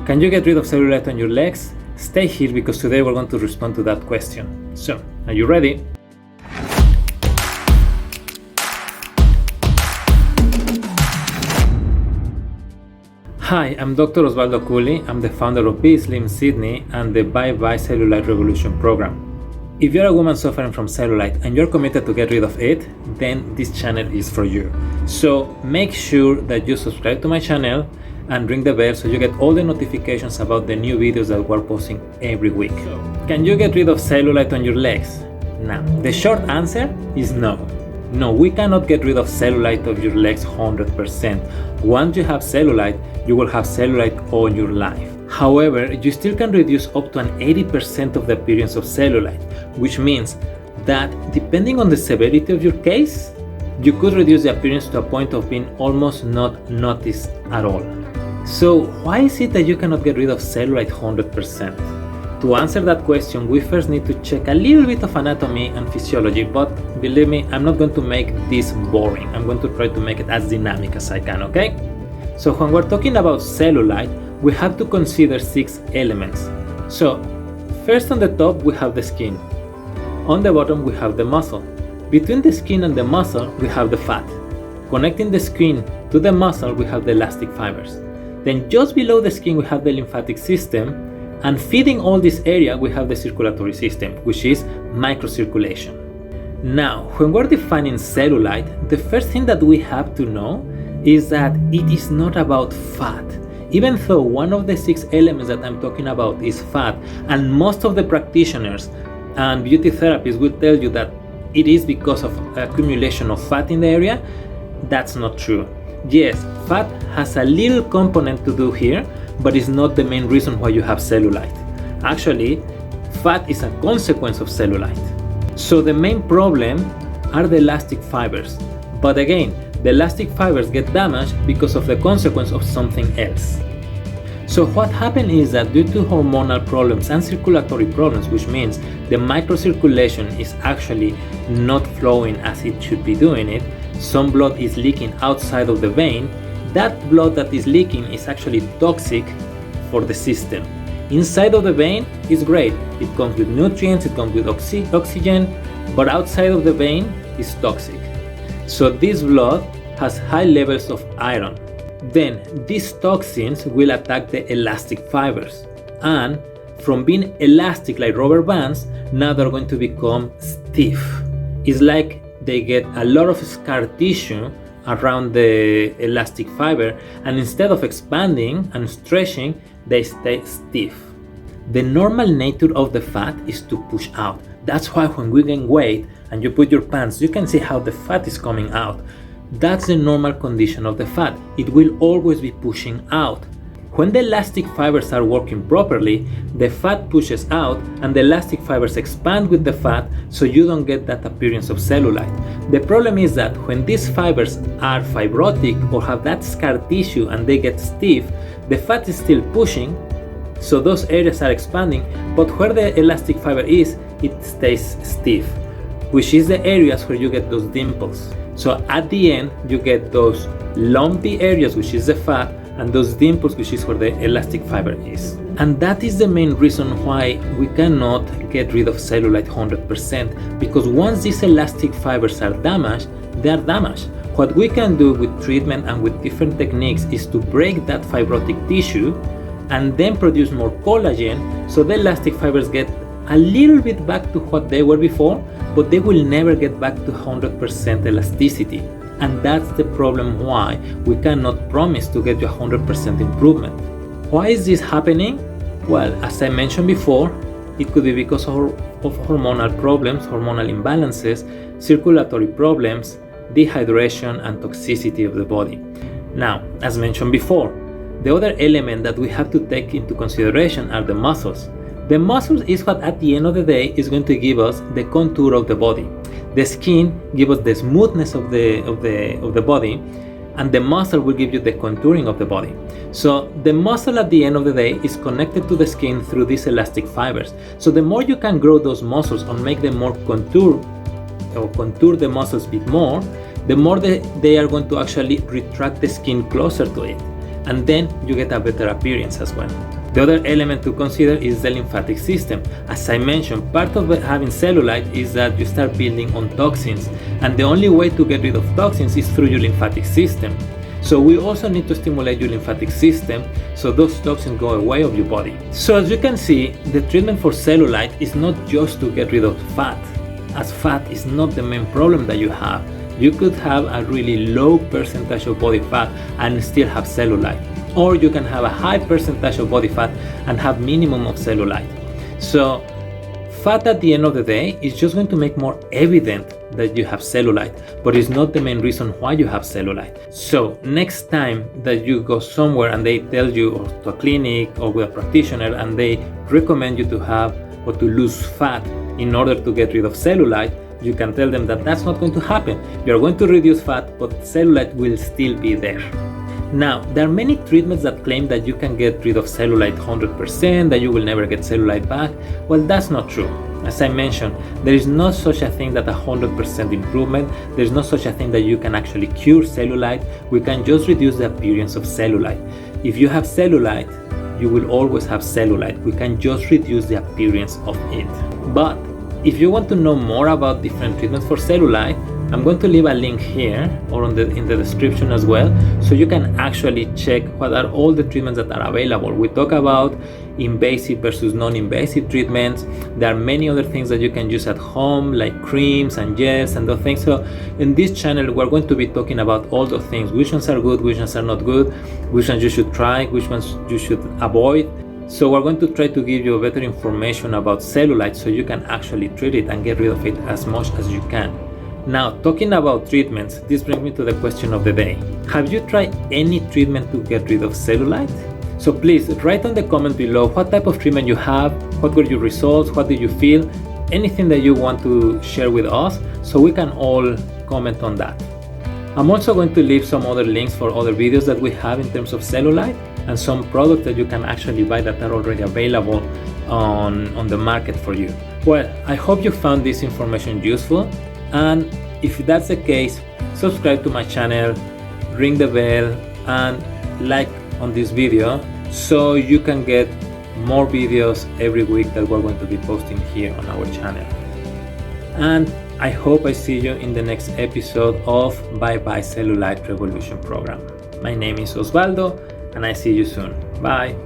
Can you get rid of cellulite on your legs? Stay here because today we're going to respond to that question. So, are you ready? Hi, I'm Dr. Osvaldo. I'm the founder of Be Slim Sydney and the Bye Bye Cellulite Revolution program. If you're a woman suffering from cellulite and you're committed to get rid of it, then this channel is for you. So make sure that you subscribe to my channel and ring the bell so you get all the notifications about the new videos that we're posting every week. Can you get rid of cellulite on your legs? Now, the short answer is no. No, we cannot get rid of cellulite of your legs 100%. Once you have cellulite, you will have cellulite all your life. However, you still can reduce up to an 80% of the appearance of cellulite, which means that depending on the severity of your case, you could reduce the appearance to a point of being almost not noticed at all. So why is it that you cannot get rid of cellulite 100%? To answer that question, we first need to check a little bit of anatomy and physiology, but believe me, I'm not going to make this boring. I'm going to try to make it as dynamic as I can, okay? So when we're talking about cellulite, we have to consider 6 elements. So first on the top, we have the skin. On the bottom, we have the muscle. Between the skin and the muscle, we have the fat. Connecting the skin to the muscle, we have the elastic fibers. Then just below the skin, we have the lymphatic system. And feeding all this area, we have the circulatory system, which is microcirculation. Now, when we're defining cellulite, the first thing that we have to know is that it is not about fat. Even though one of the 6 elements that I'm talking about is fat, and most of the practitioners and beauty therapists will tell you that it is because of accumulation of fat in the area, that's not true. Yes, fat has a little component to do here, but it's not the main reason why you have cellulite. Actually, fat is a consequence of cellulite. So the main problem are the elastic fibers. But again, the elastic fibers get damaged because of the consequence of something else. So what happened is that due to hormonal problems and circulatory problems, which means the microcirculation is actually not flowing as it should be doing it, some blood is leaking outside of the vein. That blood that is leaking is actually toxic for the system. Inside of the vein is great. It comes with nutrients, it comes with oxygen, but outside of the vein is toxic. So this blood has high levels of iron. Then these toxins will attack the elastic fibers. And from being elastic like rubber bands, now they're going to become stiff. It's like they get a lot of scar tissue around the elastic fiber, and instead of expanding and stretching, they stay stiff. The normal nature of the fat is to push out. That's why when we gain weight and you put your pants, you can see how the fat is coming out. That's the normal condition of the fat. It will always be pushing out. When the elastic fibers are working properly, the fat pushes out and the elastic fibers expand with the fat, so you don't get that appearance of cellulite. The problem is that when these fibers are fibrotic or have that scar tissue and they get stiff, the fat is still pushing, so those areas are expanding, but where the elastic fiber is, it stays stiff, which is the areas where you get those dimples. So at the end, you get those lumpy areas, which is the fat, and those dimples, which is where the elastic fiber is. And that is the main reason why we cannot get rid of cellulite 100%, because once these elastic fibers are damaged, they are damaged. What we can do with treatment and with different techniques is to break that fibrotic tissue and then produce more collagen, so the elastic fibers get a little bit back to what they were before, but they will never get back to 100% elasticity. And that's the problem why we cannot promise to get you 100% improvement. Why is this happening? Well, as I mentioned before, it could be because of hormonal problems, hormonal imbalances, circulatory problems, dehydration, and toxicity of the body. Now, as mentioned before, the other element that we have to take into consideration are the muscles. The muscles is what at the end of the day is going to give us the contour of the body. The skin gives us the smoothness of the body, and the muscle will give you the contouring of the body. So the muscle at the end of the day is connected to the skin through these elastic fibers. So the more you can grow those muscles or make them more contour the muscles a bit more, the more they are going to actually retract the skin closer to it. and then you get a better appearance as well. The other element to consider is the lymphatic system. As I mentioned, part of having cellulite is that you start building on toxins, and the only way to get rid of toxins is through your lymphatic system. So we also need to stimulate your lymphatic system so those toxins go away of your body. So as you can see, the treatment for cellulite is not just to get rid of fat, as fat is not the main problem that you have. You could have a really low percentage of body fat and still have cellulite. Or you can have a high percentage of body fat and have minimum of cellulite. So fat at the end of the day is just going to make more evident that you have cellulite, but it's not the main reason why you have cellulite. So next time that you go somewhere and they tell you, or to a clinic or with a practitioner, and they recommend you to have or to lose fat in order to get rid of cellulite, you can tell them that that's not going to happen. You're going to reduce fat, but cellulite will still be there. Now, there are many treatments that claim that you can get rid of cellulite 100%, that you will never get cellulite back. Well, that's not true. As I mentioned, there is no such a thing that 100% improvement. There's no such a thing that you can actually cure cellulite. We can just reduce the appearance of cellulite. If you have cellulite, you will always have cellulite. We can just reduce the appearance of it. But if you want to know more about different treatments for cellulite, I'm going to leave a link here or in the description as well, so you can actually check what are all the treatments that are available. We talk about invasive versus non-invasive treatments. There are many other things that you can use at home, like creams and gels and those things. So in this channel, we're going to be talking about all those things. Which ones are good, which ones are not good, which ones you should try, which ones you should avoid. So we're going to try to give you better information about cellulite so you can actually treat it and get rid of it as much as you can. Now, talking about treatments, this brings me to the question of the day. Have you tried any treatment to get rid of cellulite? So please write on the comment below what type of treatment you have, what were your results, what did you feel, anything that you want to share with us so we can all comment on that. I'm also going to leave some other links for other videos that we have in terms of cellulite and some products that you can actually buy that are already available on the market for you. Well, I hope you found this information useful, and if that's the case, subscribe to my channel, ring the bell, and like on this video so you can get more videos every week that we're going to be posting here on our channel. And I hope I see you in the next episode of Bye Bye Cellulite Revolution program. My name is Osvaldo, and I see you soon. Bye.